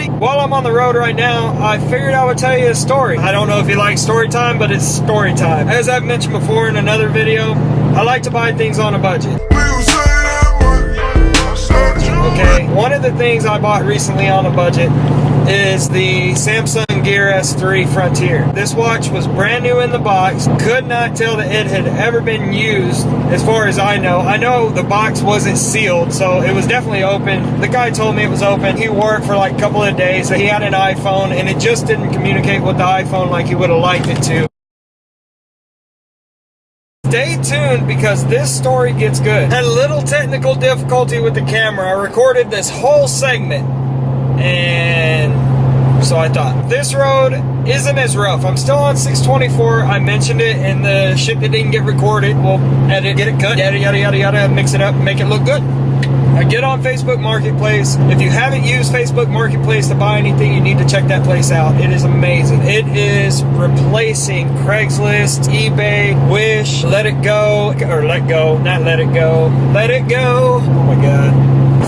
everybody. While I'm on the road right now, I figured I would tell you a story. I don't know if you like story time, but it's story time. As I've mentioned before in another video, I like to buy things on a budget. Okay, one of the things I bought recently on a budget is the Samsung Gear S3 Frontier. This watch was brand new in the box. Could not tell that it had ever been used as far as I know. I know the box wasn't sealed, so it was definitely open. The guy told me it was open. He worked for like a couple of days. He had an iPhone and it just didn't communicate with the iPhone like he would have liked it to. Stay tuned because this story gets good. Had a little technical difficulty with the camera. I recorded this whole segment and so I thought this road isn't as rough. I'm still on 624. I mentioned it in the shit that didn't get recorded. We'll edit, get it cut, yada yada yada yada, mix it up and make it look good. I get on Facebook Marketplace. If you haven't used Facebook Marketplace to buy anything, you need to check that place out. It is amazing. It is replacing Craigslist, eBay, Wish, Let It Go, or Let Go, not Let It Go. Let It Go. Oh my God.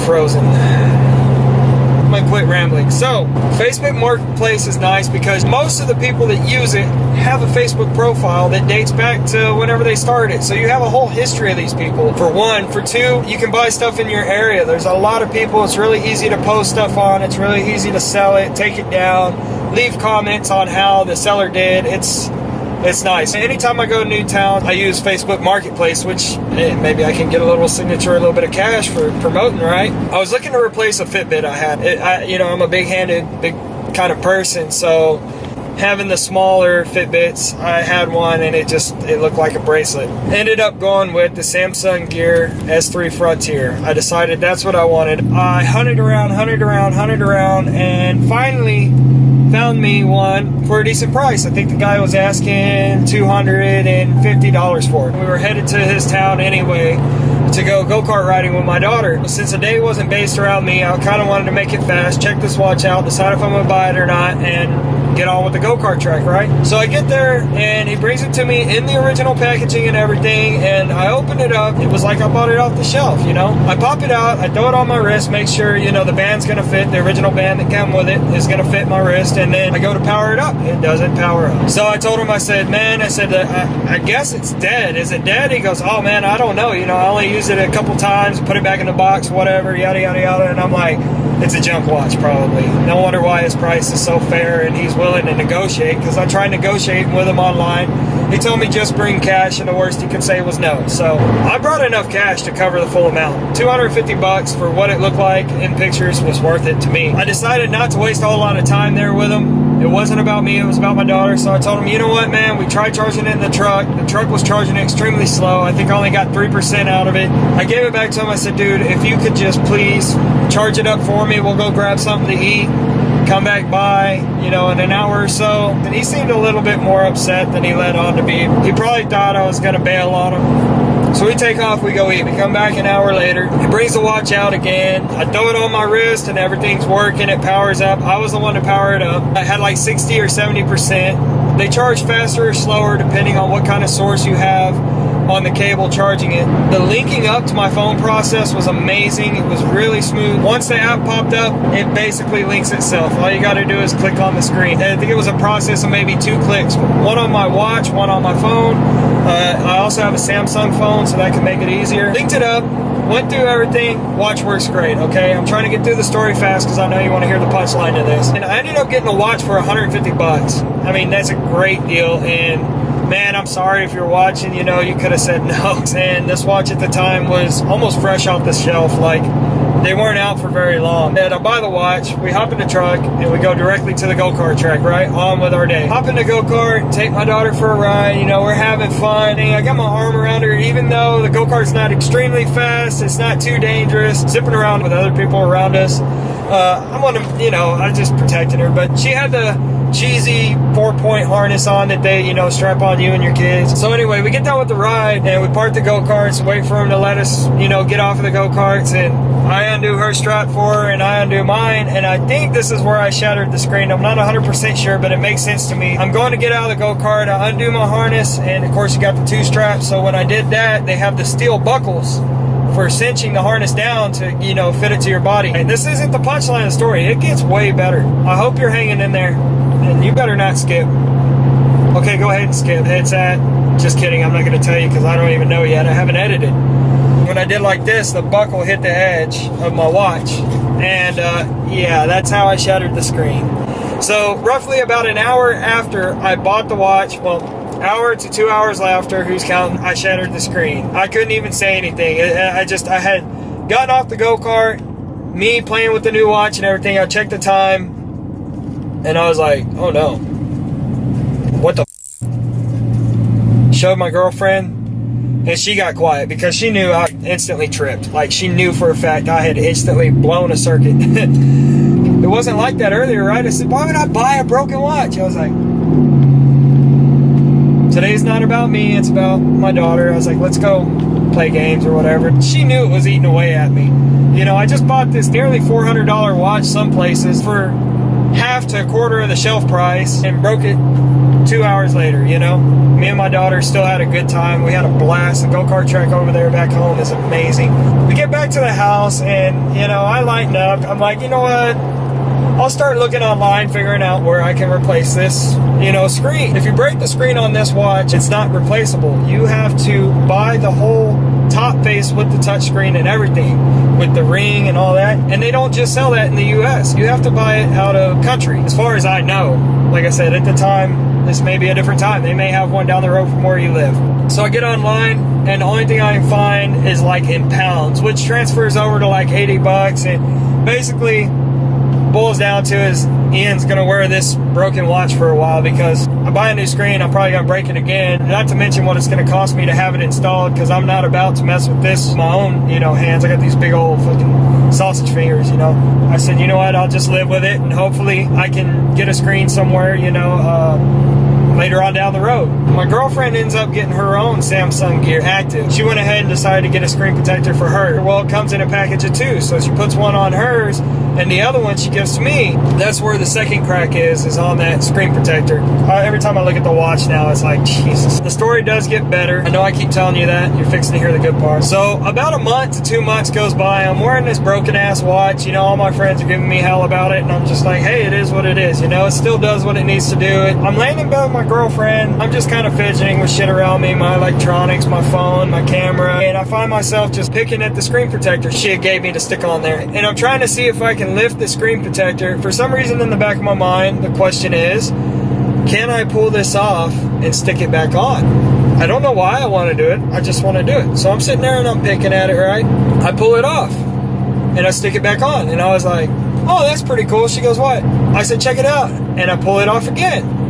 Frozen. I'm gonna quit rambling. So, Facebook Marketplace is nice because most of the people that use it have a Facebook profile that dates back to whenever they started. So you have a whole history of these people, for one. For two, you can buy stuff in your area. There's a lot of people. It's really easy to post stuff on. It's really easy to sell it, take it down, leave comments on how the seller did. It's nice. Anytime I go to new town, I use Facebook Marketplace, which maybe I can get a little signature, a little bit of cash for promoting, right? I was looking to replace a Fitbit I had. You know, I'm a big-handed, big kind of person, so having the smaller Fitbits, I had one and it looked like a bracelet. Ended up going with the Samsung Gear S3 Frontier. I decided that's what I wanted. I hunted around, and finally found me one for a decent price. I think the guy was asking $250 for it. We were headed to his town anyway to go-kart riding with my daughter. Since the day wasn't based around me, I kind of wanted to make it fast, check this watch out, decide if I'm going to buy it or not, and get on with the go-kart track, right? So I get there, and he brings it to me in the original packaging and everything, and I open it up. It was like I bought it off the shelf, you know? I pop it out, I throw it on my wrist, make sure, you know, the band's going to fit, the original band that came with it is going to fit my wrist, and then I go to power it up. It doesn't power up. So I told him, I said, I guess it's dead. Is it dead? He goes, oh man, I don't know. You know, I only use it a couple times, put it back in the box, whatever, yada, yada, yada. And I'm like, it's a junk watch probably. No wonder why his price is so fair and he's willing to negotiate, because I tried negotiating with him online. He told me just bring cash, and the worst he could say was no. So I brought enough cash to cover the full amount. $250 for what it looked like in pictures was worth it to me. I decided not to waste a whole lot of time there with him. It wasn't about me, it was about my daughter. So I told him, you know what, man, we tried charging it in the truck. The truck was charging it extremely slow. I think I only got 3% out of it. I gave it back to him. I said, dude, if you could just please charge it up for me, we'll go grab something to eat, come back by, you know, in an hour or so. And he seemed a little bit more upset than he let on to be. He probably thought I was going to bail on him. So we take off, we go eat. We come back an hour later. He brings the watch out again. I throw it on my wrist and everything's working. It powers up. I was the one to power it up. I had like 60 or 70%. They charge faster or slower depending on what kind of source you have on the cable charging it. The linking up to my phone process was amazing. It was really smooth. Once the app popped up, it basically links itself. All you got to do is click on the screen. I think it was a process of maybe 2 clicks. One on my watch, one on my phone. I also have a Samsung phone, so that can make it easier. Linked it up, went through everything. Watch works great, okay? I'm trying to get through the story fast because I know you want to hear the punchline to this. And I ended up getting a watch for $150. I mean, that's a great deal, and man, I'm sorry if you're watching, you know, you could have said no. And this watch at the time was almost fresh off the shelf. Like, they weren't out for very long. And I buy the watch, we hop in the truck, and we go directly to the go-kart track, right? On with our day. Hop in the go-kart, take my daughter for a ride, you know, we're having fun. And I got my arm around her, even though the go-kart's not extremely fast, it's not too dangerous. Zipping around with other people around us. I'm on the, you know, I just protected her, but she had the cheesy 4-point harness on that they, you know, strap on you and your kids. So anyway, we get done with the ride and we park the go-karts, wait for them to let us, you know, get off of the go-karts, and I undo her strap for her and I undo mine, and I think this is where I shattered the screen. I'm not 100% sure, but it makes sense to me. I'm going to get out of the go-kart, I undo my harness, and of course you got the 2 straps, so when I did that, they have the steel buckles for cinching the harness down to, you know, fit it to your body. And this isn't the punchline of the story. It gets way better. I hope you're hanging in there, and you better not skip. Okay, go ahead and skip. It's at, just kidding, I'm not going to tell you because I don't even know yet. I haven't edited. When I did like this, the buckle hit the edge of my watch. And yeah, that's how I shattered the screen. So roughly about an hour after I bought the watch, well, hour to 2 hours after, who's counting, I shattered the screen. I couldn't even say anything. I had gotten off the go-kart, me playing with the new watch and everything. I checked the time, and I was like, oh no. What the f? Showed my girlfriend, and she got quiet because she knew I instantly tripped. Like, she knew for a fact I had instantly blown a circuit. It wasn't like that earlier, right? I said, why would I buy a broken watch? I was like, today's not about me, it's about my daughter. I was like, let's go play games or whatever. She knew it was eating away at me. You know, I just bought this nearly $400 watch some places for half to a quarter of the shelf price and broke it 2 hours later, you know. Me and my daughter still had a good time. We had a blast. The go-kart track over there back home is amazing. We get back to the house and, you know, I lighten up. I'm like, you know what? I'll start looking online, figuring out where I can replace this, you know, screen. If you break the screen on this watch, it's not replaceable. You have to buy the whole top face with the touch screen and everything, with the ring and all that. And they don't just sell that in the US. You have to buy it out of country, as far as I know. Like I said, at the time, this may be a different time. They may have one down the road from where you live. So I get online, and the only thing I can find is like in pounds, which transfers over to like 80 bucks. And basically boils down to is Ian's gonna wear this broken watch for a while, because I buy a new screen, I'm probably gonna break it again. Not to mention what it's gonna cost me to have it installed, because I'm not about to mess with this with my own, you know, hands. I got these big old fucking sausage fingers, you know. I said, you know what, I'll just live with it, and hopefully I can get a screen somewhere, you know, later on down the road. My girlfriend ends up getting her own Samsung Gear Active. She went ahead and decided to get a screen protector for her. Well, it comes in a package of two, so she puts one on hers, and the other one she gives to me. That's where the second crack is on that screen protector. Every time I look at the watch now, it's like, Jesus. The story does get better. I know I keep telling you that. You're fixing to hear the good part. So about a month to 2 months goes by. I'm wearing this broken ass watch. You know, all my friends are giving me hell about it, and I'm just like, hey, it is what it is. You know, it still does what it needs to do. I'm laying in bed with my girlfriend. I'm just kind of fidgeting with shit around me, my electronics, my phone, my camera, and I find myself just picking at the screen protector she gave me to stick on there. And I'm trying to see if I can lift the screen protector. For some reason in the back of my mind, the question is, can I pull this off and stick it back on? I don't know why I want to do it. I just want to do it. So I'm sitting there and I'm picking at it, right? I pull it off and I stick it back on. And I was like, oh, that's pretty cool. She goes, what? I said, check it out. And I pull it off again.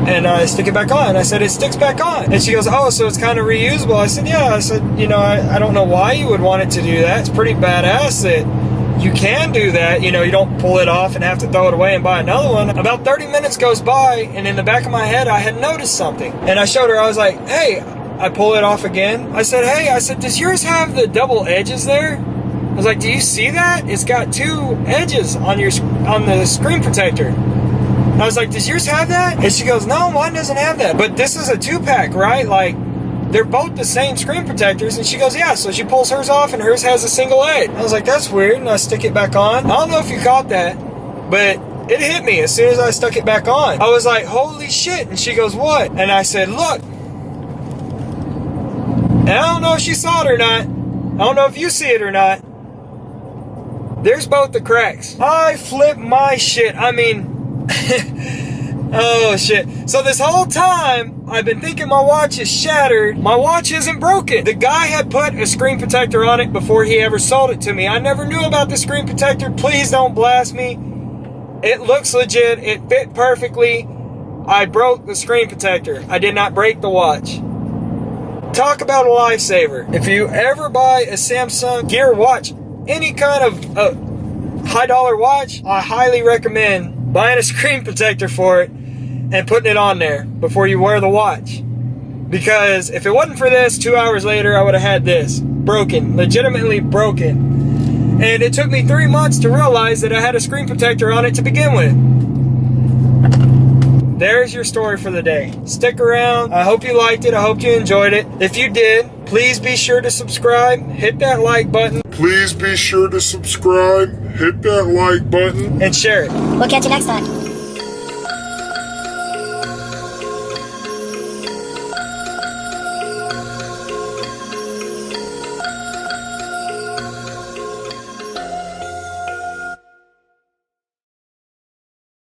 And I stick it back on. I said, it sticks back on. And she goes, oh, so it's kind of reusable. I said, yeah. I said, you know, I don't know why you would want it to do that. It's pretty badass that you can do that. You know, you don't pull it off and have to throw it away and buy another one. About 30 minutes goes by, and in the back of my head, I had noticed something. And I showed her, I was like, hey, I pull it off again. I said, hey, I said, does yours have the double edges there? I was like, do you see that? It's got two edges on the screen protector. I was like, does yours have that? And she goes, no, mine doesn't have that. But this is a 2-pack, right? Like, they're both the same screen protectors. And she goes, yeah. So she pulls hers off, and hers has a single edge. I was like, that's weird. And I stick it back on. I don't know if you caught that, but it hit me as soon as I stuck it back on. I was like, holy shit. And she goes, what? And I said, look. And I don't know if she saw it or not. I don't know if you see it or not. There's both the cracks. I flipped my shit. I mean... oh shit. So this whole time I've been thinking my watch is shattered. My watch isn't broken. The guy had put a screen protector on it before he ever sold it to me. I never knew about the screen protector. Please don't blast me. It looks legit. It fit perfectly. I broke the screen protector. I did not break the watch. Talk about a lifesaver. If you ever buy a Samsung Gear watch, any kind of high dollar watch, I highly recommend buying a screen protector for it and putting it on there before you wear the watch. Because if it wasn't for this, 2 hours later, I would have had this. Broken. Legitimately broken. And it took me 3 months to realize that I had a screen protector on it to begin with. There's your story for the day. Stick around. I hope you liked it. I hope you enjoyed it. If you did, Please be sure to subscribe, hit that like button, Please be sure to subscribe, hit that like button, and share it. We'll catch you next time.